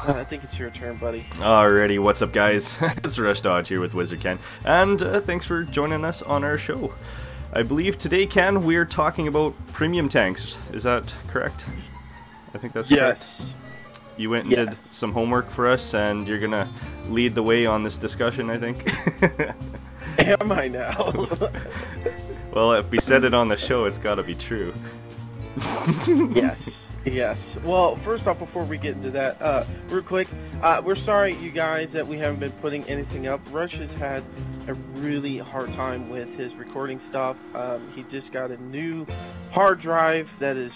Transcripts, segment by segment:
I think it's your turn, buddy. Alrighty, what's up, guys? It's Rush Dodge here with WizardKen, and thanks for joining us on our show. I believe today, Ken, we're talking about premium tanks. Is that correct? I think that's correct. You went and did some homework for us, and you're gonna lead the way on this discussion, I think. Am I now? Well, if we said it on the show, it's gotta be true. Yes. Well, first off, before we get into that, real quick, we're sorry, you guys, that we haven't been putting anything up. Rush has had a really hard time with his recording stuff. He just got a new hard drive that is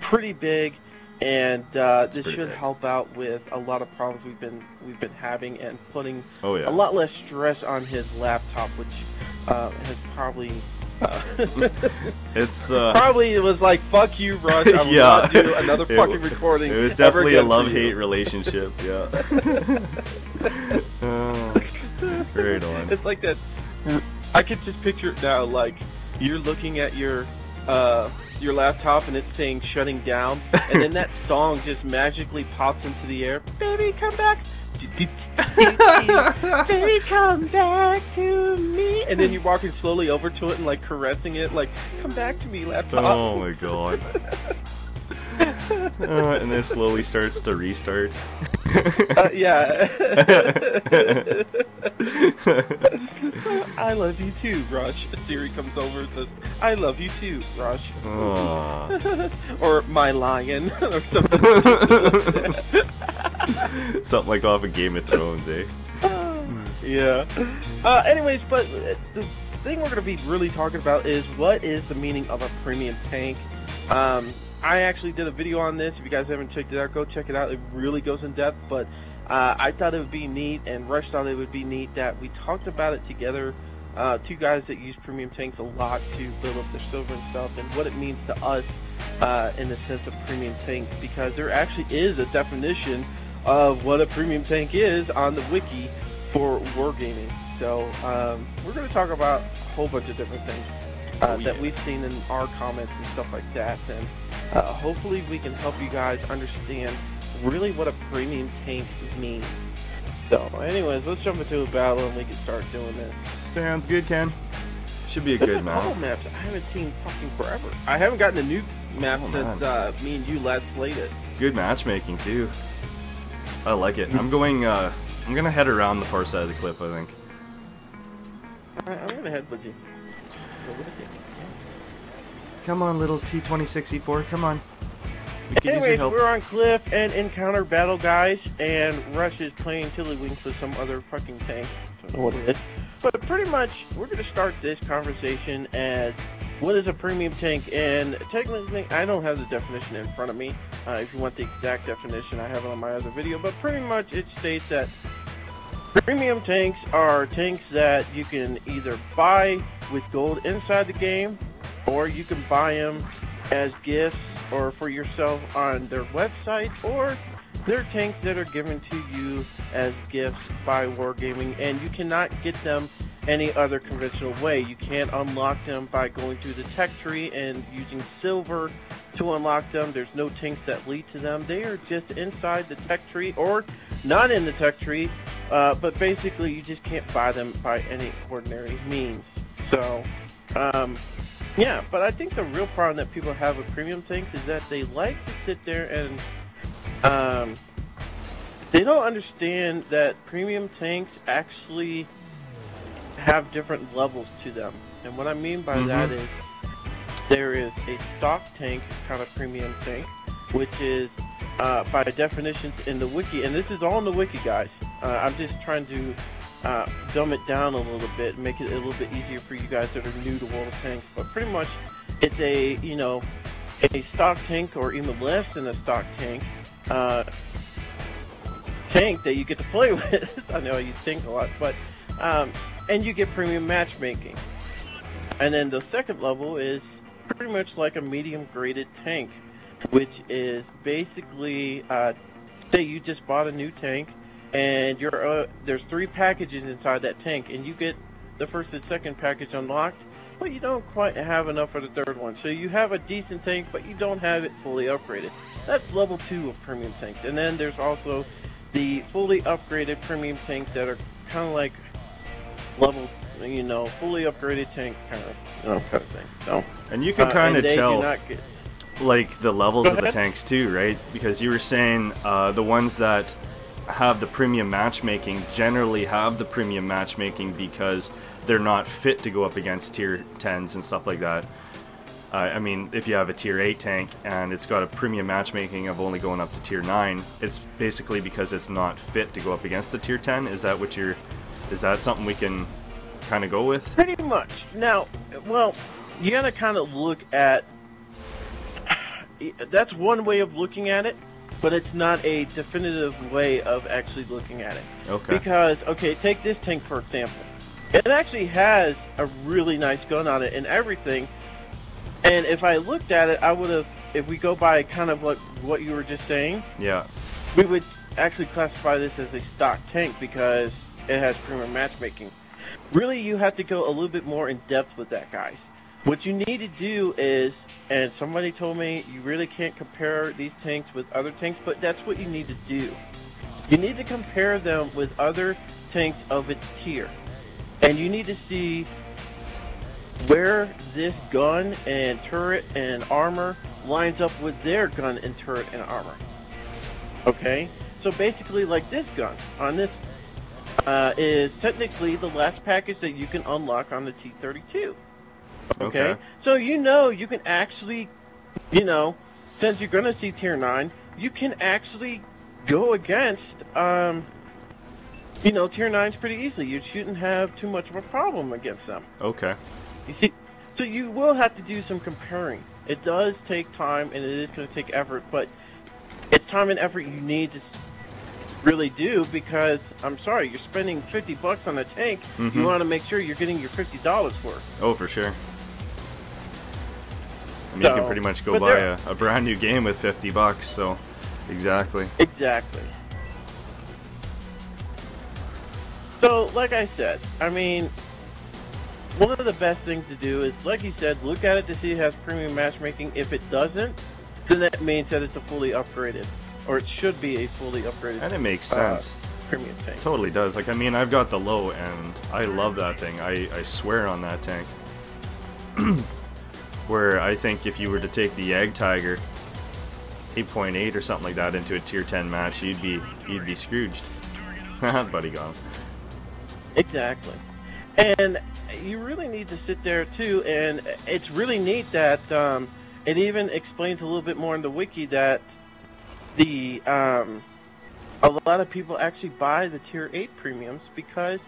pretty big, and this should help out with a lot of problems we've been having, and putting a lot less stress on his laptop, which has probably. It's probably it was like, fuck you, Rush, I will not do another fucking recording. It was definitely a love-hate relationship, yeah. Right on. It's like that. I could just picture it now, like you're looking at your laptop and it's saying shutting down, and then that song just magically pops into the air. Baby, come back. Baby, come back to me. And then you're walking slowly over to it and like caressing it, like, come back to me, laptop. Oh my god. And then slowly starts to restart. Yeah. I love you too, Rush. Siri comes over and says, I love you too, Rush. Or my lion, or something. Something like off of Game of Thrones, eh? Yeah. Anyways, but the thing we're going to be really talking about is what is the meaning of a premium tank. I actually did a video on this. If you guys haven't checked it out, go check it out. It really goes in depth, but I thought it would be neat, and Rush thought it would be neat that we talked about it together. Two guys that use premium tanks a lot to build up their silver and stuff, and what it means to us in the sense of premium tanks, because there actually is a definition of what a premium tank is on the wiki for wargaming. So we're going to talk about a whole bunch of different things that we've seen in our comments and stuff like that, and hopefully we can help you guys understand really what a premium tank means. So anyways, let's jump into a battle and we can start doing this. Sounds good, Ken. Should be a good map. Battle maps I haven't seen fucking forever. I haven't gotten a new map since me and you last played it. Good matchmaking too. I like it. I'm gonna head around the far side of the cliff, I think. Alright, I'm gonna head with you. Come on, little T-26E4, come on. Anyways, we're on cliff and encounter battle, guys, and Rush is playing Tiddlywinks with some other fucking tank. Don't know what it is. But pretty much, we're going to start this conversation as, what is a premium tank? And technically, I don't have the definition in front of me. If you want the exact definition, I have it on my other video. But pretty much, it states that premium tanks are tanks that you can either buy with gold inside the game, or you can buy them as gifts or for yourself on their website, or they're tanks that are given to you as gifts by Wargaming, and you cannot get them any other conventional way. You can't unlock them by going through the tech tree and using silver to unlock them. There's no tanks that lead to them. They are just inside the tech tree or not in the tech tree, but basically you just can't buy them by any ordinary means. So yeah, but I think the real problem that people have with premium tanks is that they like to sit there and they don't understand that premium tanks actually have different levels to them. And what I mean by that is there is a stock tank kind of premium tank, which is by definitions in the wiki, and this is all in the wiki, guys. I'm just trying to dumb it down a little bit, make it a little bit easier for you guys that are new to World of Tanks. But pretty much, it's a a stock tank, or even less than a stock tank, tank that you get to play with. I know I use tank a lot, but and you get premium matchmaking. And then the second level is pretty much like a medium graded tank, which is basically say you just bought a new tank, and there's 3 packages inside that tank, and you get the first and second package unlocked, but you don't quite have enough for the third one. So you have a decent tank, but you don't have it fully upgraded. That's level 2 of premium tanks. And then there's also the fully upgraded premium tanks that are kind of like level, you know, fully upgraded tank kind of thing. So, and you can kind of tell like the levels of the tanks too, right? Because you were saying the ones that have the premium matchmaking generally have the premium matchmaking because they're not fit to go up against tier 10s and stuff like that. I mean, if you have a tier 8 tank and it's got a premium matchmaking of only going up to tier 9, it's basically because it's not fit to go up against the tier 10. Is that what you're... Is that something we can kind of go with? Pretty much. Now, well, you gotta kind of look at... That's one way of looking at it, but it's not a definitive way of actually looking at it. Okay. Because, okay, take this tank for example. It actually has a really nice gun on it and everything. And if I looked at it, I would have, if we go by kind of like what you were just saying, yeah, we would actually classify this as a stock tank because it has premium matchmaking. Really, you have to go a little bit more in depth with that, guys. What you need to do is, and somebody told me you really can't compare these tanks with other tanks, but that's what you need to do. You need to compare them with other tanks of its tier. And you need to see where this gun and turret and armor lines up with their gun and turret and armor. Okay? So basically, like this gun on this is technically the last package that you can unlock on the T-32. Okay? So you know you can actually, you know, since you're going to see tier 9, you can actually go against, you know, tier 9s pretty easily. You shouldn't have too much of a problem against them. Okay. You see, so you will have to do some comparing. It does take time and it is going to take effort, but it's time and effort you need to really do because, I'm sorry, you're spending $50 on a tank. Mm-hmm. You want to make sure you're getting your $50 worth. Oh, for sure. I mean, you can pretty much go buy a brand new game with $50, so exactly. Exactly. So, like I said, I mean, one of the best things to do is, like you said, look at it to see if it has premium matchmaking. If it doesn't, then that means that it's a fully upgraded, or it should be a fully upgraded. And it makes sense. Premium tank. Totally does. Like, I mean, I've got the low, and I love that thing. I swear on that tank. Where I think if you were to take the Yag Tiger 8.8 or something like that into a tier 10 match, you'd be Scrooged. Buddy gone. Exactly. And you really need to sit there too, and it's really neat that it even explains a little bit more in the wiki that the a lot of people actually buy the tier 8 premiums because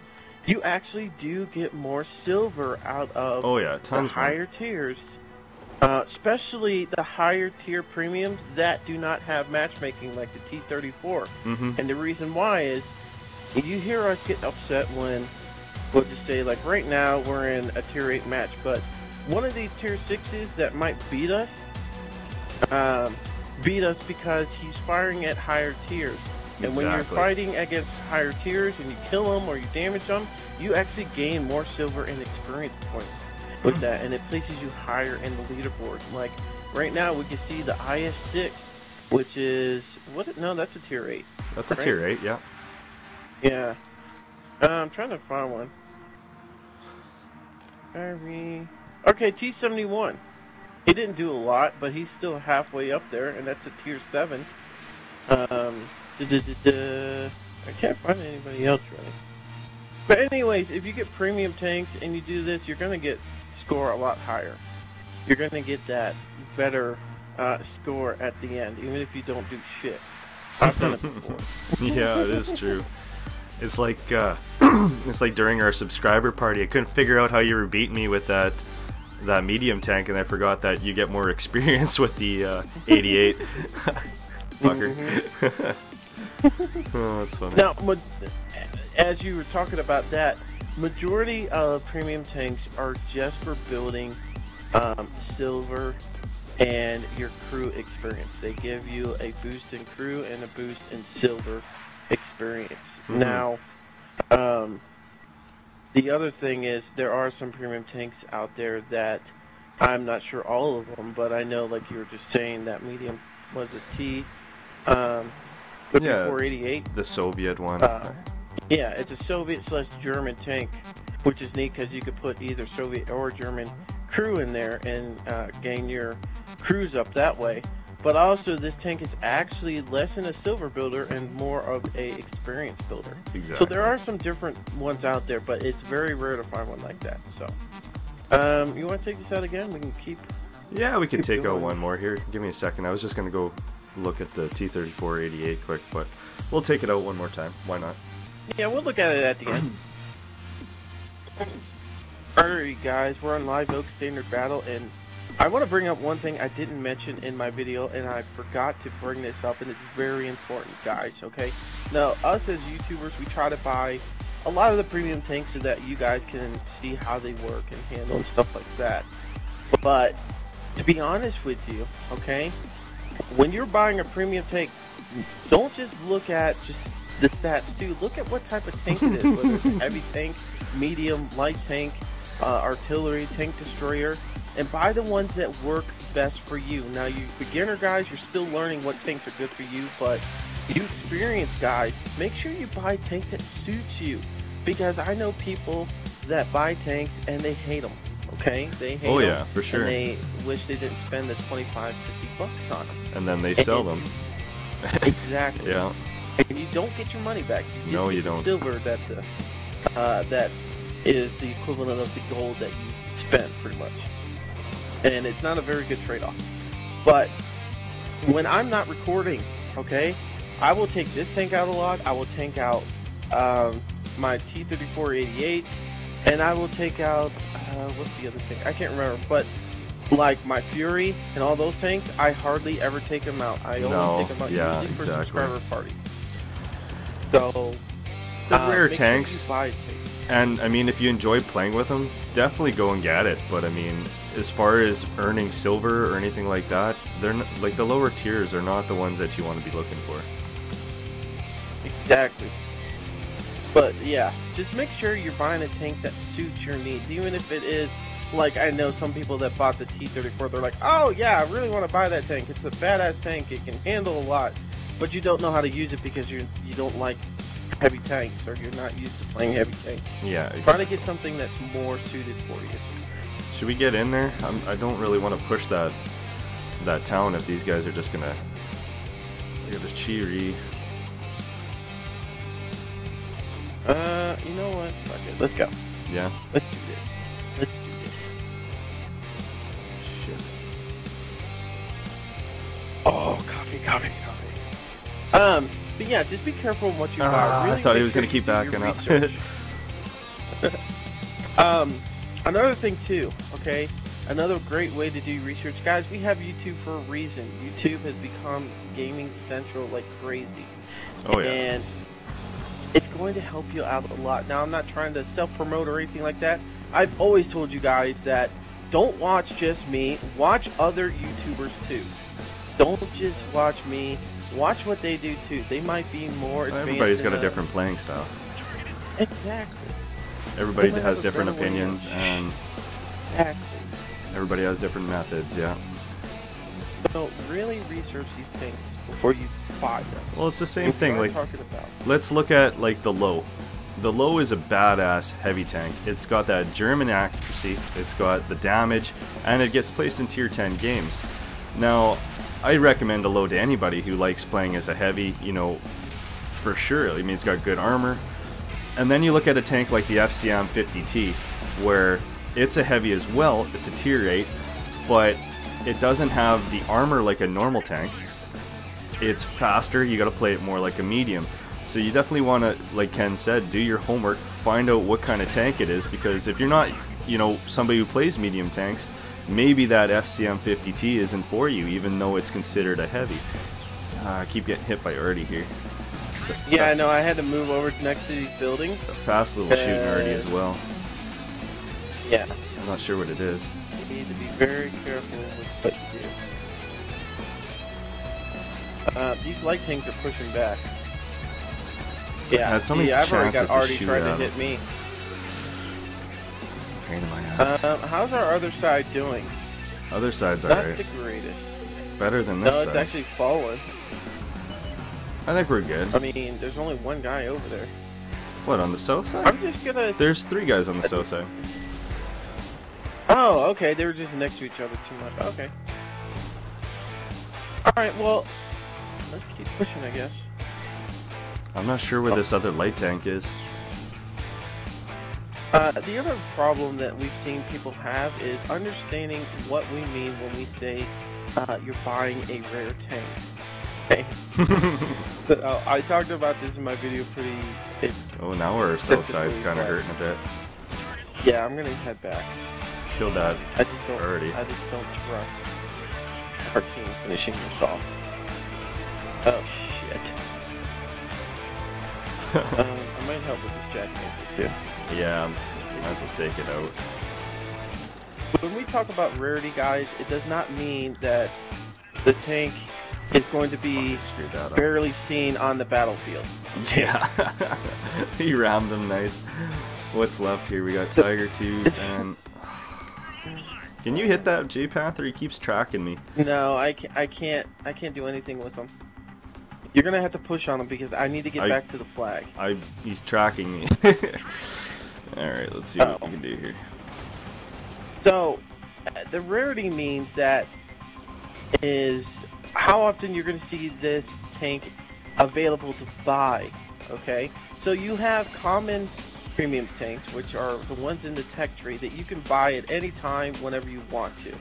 you actually do get more silver out of the higher tiers. Especially the higher tier premiums that do not have matchmaking like the T-34. Mm-hmm. And the reason why is, you hear us get upset when, we'll just say, like right now we're in a tier 8 match, but one of these tier 6s that might beat us because he's firing at higher tiers. And when you're fighting against higher tiers and you kill them or you damage them, you actually gain more silver and experience points with that, and it places you higher in the leaderboard. Like right now, we can see the IS-6, which is no, that's a tier 8. That's a tier 8, yeah. Yeah. I'm trying to find one. Okay, T-71. He didn't do a lot, but he's still halfway up there, and that's a tier 7. I can't find anybody else really. But anyways, if you get premium tanks and you do this, you're gonna score a lot higher. You're gonna get that better score at the end, even if you don't do shit. I've done it before. Yeah, it is true. It's like it's like during our subscriber party, I couldn't figure out how you were beating me with that medium tank, and I forgot that you get more experience with the 88. Fucker. Mm-hmm. Oh, that's funny. Now, as you were talking about that, majority of premium tanks are just for building silver and your crew experience. They give you a boost in crew and a boost in silver experience. Mm-hmm. Now, the other thing is there are some premium tanks out there that I'm not sure all of them, but I know, like you were just saying, that medium was a T. The Yeah, 488. the Soviet one. Yeah, it's a Soviet/German tank, which is neat because you could put either Soviet or German crew in there and gain your crews up that way. But also, this tank is actually less than a silver builder and more of a experienced builder. Exactly. So there are some different ones out there, but it's very rare to find one like that. So, you want to take this out again? We can keep. Yeah, we could take out one more here. Give me a second. I was just gonna go look at the T-3488 quick, but we'll take it out one more time. Why not? Yeah, we'll look at it at the end. Alright, guys, we're on Live Oak Standard Battle, and I want to bring up one thing I didn't mention in my video, and I forgot to bring this up, and it's very important, guys, okay? Now, us as YouTubers, we try to buy a lot of the premium tanks so that you guys can see how they work and handle and stuff like that. But, to be honest with you, okay, when you're buying a premium tank, don't just look at just the stats, dude. Look at what type of tank it is, whether it's a heavy tank, medium, light tank, artillery, tank destroyer, and buy the ones that work best for you. Now, you beginner guys, you're still learning what tanks are good for you, but you experienced guys, make sure you buy a tank that suits you, because I know people that buy tanks and they hate them, okay? They hate them. Oh yeah, for sure. And they wish they didn't spend the 25, 50 bucks on them. And then they sell them. Exactly. Yeah. And you don't get your money back. No, you don't. Silver that that is the equivalent of the gold that you spent, pretty much. And it's not a very good trade-off. But when I'm not recording, okay, I will take this tank out a lot. I will tank out my T-3488, and I will take out what's the other thing? I can't remember, but like my Fury and all those tanks, I hardly ever take them out. I only take them out usually for subscriber parties. So they're rare tanks, and I mean, if you enjoy playing with them, definitely go and get it. But I mean, as far as earning silver or anything like that, they're not, like, the lower tiers are not the ones that you want to be looking for. Exactly. But yeah, just make sure you're buying a tank that suits your needs, even if it is, like, I know some people that bought the T-34, they're like, oh yeah, I really want to buy that tank. It's a badass tank. It can handle a lot. But you don't know how to use it because you don't like heavy tanks, or you're not used to playing heavy tanks. Yeah, exactly. Try to get something that's more suited for you. Should we get in there? I don't really want to push that town if these guys are just gonna... Look at this cheery. You know what? Fuck it. Let's go. Yeah? Let's do this. Let's do this. Shit. Oh, coffee. But yeah, just be careful on what you buy. Really, I thought he was going to keep backing up. Another thing too, okay? Another great way to do research. Guys, we have YouTube for a reason. YouTube has become gaming central like crazy. Oh yeah. And it's going to help you out a lot. Now, I'm not trying to self-promote or anything like that. I've always told you guys that don't watch just me. Watch other YouTubers too. Don't just watch me. Watch what they do too. They might be more advanced. Everybody's got a different playing style. Exactly. Everybody has different opinions, and exactly. Everybody has different methods, yeah. So really research these things before you buy them. Well, it's the same thing. Like, let's look at like the Low. The Low is a badass heavy tank. It's got that German accuracy, it's got the damage, and it gets placed in tier 10 games. Now, I recommend a Low to anybody who likes playing as a heavy, you know, for sure. I mean, it's got good armor. And then you look at a tank like the FCM 50T, where it's a heavy as well, it's a tier 8, but it doesn't have the armor like a normal tank. It's faster, you gotta play it more like a medium. So you definitely wanna, like Ken said, do your homework, find out what kind of tank it is, because if you're not, you know, somebody who plays medium tanks, maybe that FCM 50T isn't for you, even though it's considered a heavy. I keep getting hit by Artie here. Yeah, I know, I had to move over next to these buildings. It's a fast little shooting Artie as well. Yeah. I'm not sure what it is. You need to be very careful with what you do. These light tanks are pushing back. Yeah, I've had so many I've already chances got Artie to shoot trying at to hit me. Pain in my ass. How's our other side doing? Other side's Not alright. the greatest. Better than this No, side. it's actually fallen. I think we're good. I mean, there's only one guy over there. What, on the south side? I'm just gonna... There's 3 guys on the south side. Oh, okay, they were just next to each other too much. Okay. Alright, well, let's keep pushing, I guess. I'm not sure where this other light tank is. The other problem that we've seen people have is understanding what we mean when we say you're buying a rare tank. Okay. So, I talked about this in my video pretty... Oh, now our south side's kind of hurting a bit. Yeah, I'm gonna head back. Killed that I just don't, already. I just don't trust our team finishing this off. Oh, shit. I might help with this jackhammer too. Yeah, might as well take it out. When we talk about rarity, guys, it does not mean that the tank is going to be barely seen on the battlefield. Yeah, he rammed him nice. What's left here? We got Tiger 2s and... Can you hit that J-Panther? He keeps tracking me. No, I can't do anything with him. You're gonna have to push on him because I need to get back to the flag. He's tracking me. Alright, let's see what we can do here. So, the rarity means that is how often you're going to see this tank available to buy, okay? So you have common premium tanks, which are the ones in the tech tree that you can buy at any time whenever you want to,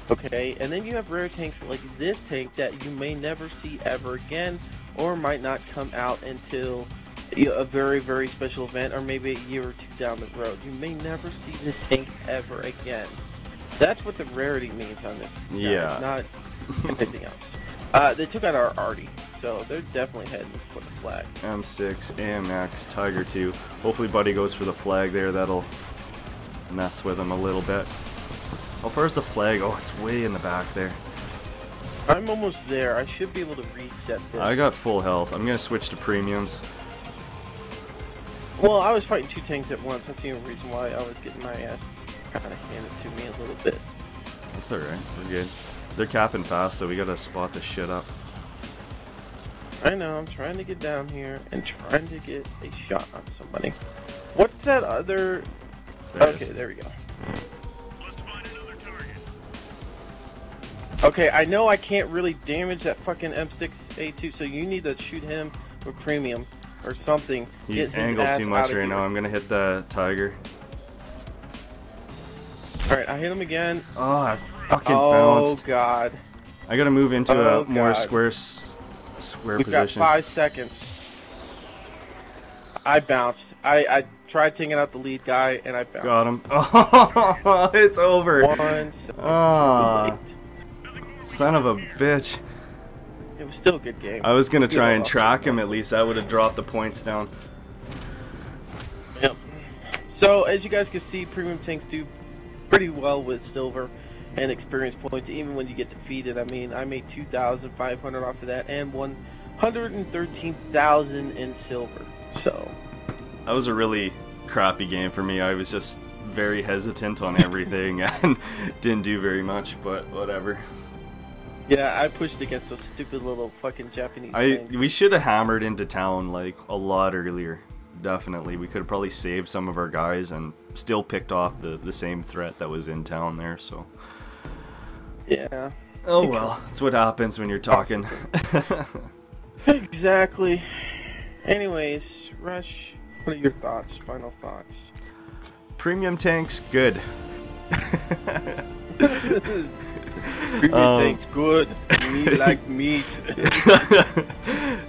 okay? And then you have rare tanks like this tank that you may never see ever again, or might not come out until a very, very special event, or maybe a year or 2 down the road. You may never see this tank ever again. That's what the rarity means on this. Yeah. Not anything else. They took out our Artie, so they're definitely heading for the flag. M6, AMX, Tiger 2. Hopefully Buddy goes for the flag there. That'll mess with him a little bit. How far is the flag? Oh, it's way in the back there. I'm almost there. I should be able to reset this. I got full health. I'm going to switch to premiums. Well, I was fighting 2 tanks at once. That's the only reason why I was getting my ass kind of handed to me a little bit. That's alright. We're good. They're capping fast, so we got to spot this shit up. I know. I'm trying to get down here and trying to get a shot on somebody. What's that other... Okay, there we go. Let's find another target. Okay, I know I can't really damage that fucking M6A2, so you need to shoot him with premium or something. He's angled too much right now. I'm gonna hit the Tiger. Alright, I hit him again. Oh, I fucking bounced. Oh god. I gotta move into a more God. square We've position. got 5 seconds. I bounced. I tried taking out the lead guy, and I bounced. Got him. Oh, it's over. 1 second. Ah, son of a bitch. It was still a good game. I was gonna try and track him at least. That would have dropped the points down. Yep. So, as you guys can see, premium tanks do pretty well with silver and experience points, even when you get defeated. I mean, I made 2,500 off of that and 113,000 in silver. So that was a really crappy game for me. I was just very hesitant on everything and didn't do very much, but whatever. Yeah, I pushed against those stupid little fucking Japanese things. We should have hammered into town like a lot earlier. Definitely. We could have probably saved some of our guys and still picked off the same threat that was in town there, so. Yeah. Oh well, that's what happens when you're talking. Exactly. Anyways, Rush, what are your thoughts, final thoughts? Premium tanks, good. Premium tanks, good. Meat like meat.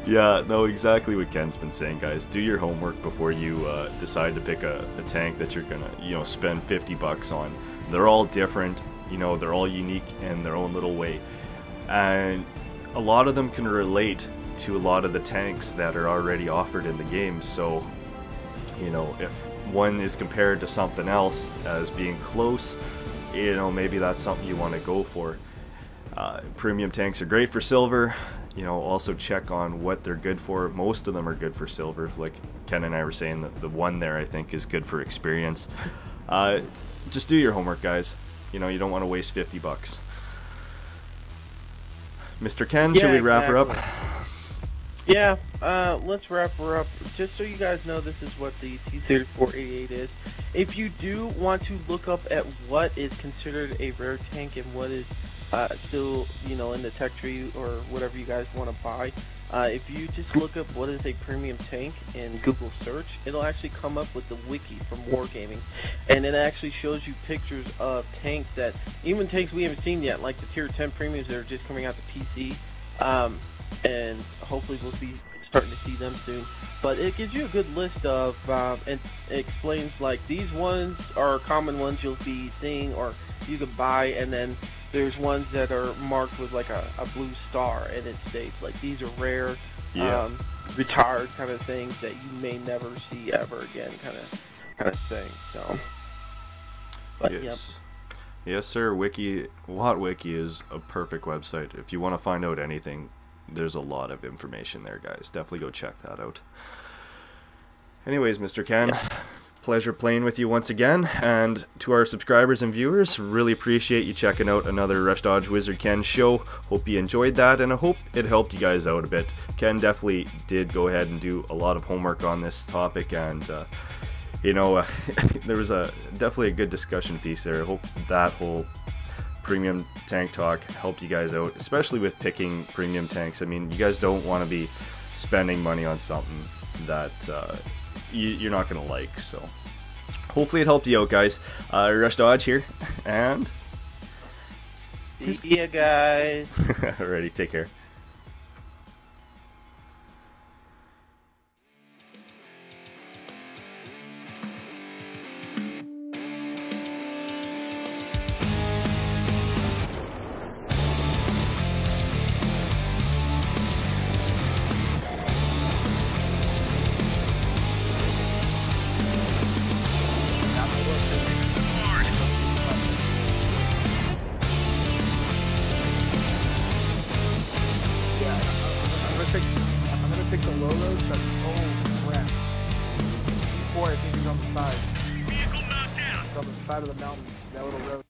Yeah, no, exactly what Ken's been saying, guys. Do your homework before you decide to pick a tank that you're gonna, spend 50 bucks on. They're all different, they're all unique in their own little way. And a lot of them can relate to a lot of the tanks that are already offered in the game. So, if one is compared to something else as being close, maybe that's something you want to go for. Premium tanks are great for silver. Also check on what they're good for. Most of them are good for silver. Like Ken and I were saying, that the one there I think is good for experience. just do your homework, guys. You know, you don't want to waste 50 bucks. Mr. Ken, should we wrap her up? Yeah, let's wrap her up. Just so you guys know, this is what the T-3488 is. If you do want to look up at what is considered a rare tank and what is still, you know, in the tech tree or whatever you guys want to buy, if you just look up what is a premium tank in Google search, it'll actually come up with the wiki from Wargaming, and it actually shows you pictures of tanks that, even tanks we haven't seen yet, like the tier 10 premiums that are just coming out to PC, and hopefully we'll be starting to see them soon. But it gives you a good list of, and it explains, like, these ones are common ones you'll be seeing or you can buy, and then there's ones that are marked with like a blue star, and it states like these are rare, retired kind of things that you may never see ever again, kind of thing. So, but yes, yes, sir. WotWiki is a perfect website. If you want to find out anything, there's a lot of information there, guys. Definitely go check that out. Anyways, Mr. Ken. Pleasure playing with you once again, and to our subscribers and viewers, really appreciate you checking out another Rush Dodge Wizard Ken show. Hope you enjoyed that, and I hope it helped you guys out a bit. Ken definitely did go ahead and do a lot of homework on this topic, and you know, there was definitely a good discussion piece there. I hope that whole premium tank talk helped you guys out, especially with picking premium tanks. I mean, you guys don't want to be spending money on something that you're not gonna like, so hopefully it helped you out, guys. Rush Dodge here, and see ya, guys. Alrighty, take care. I'm gonna pick the low road, but oh crap. Before I think he's on the side. Vehicle knocked down. He's on the side of the mountain, that little road.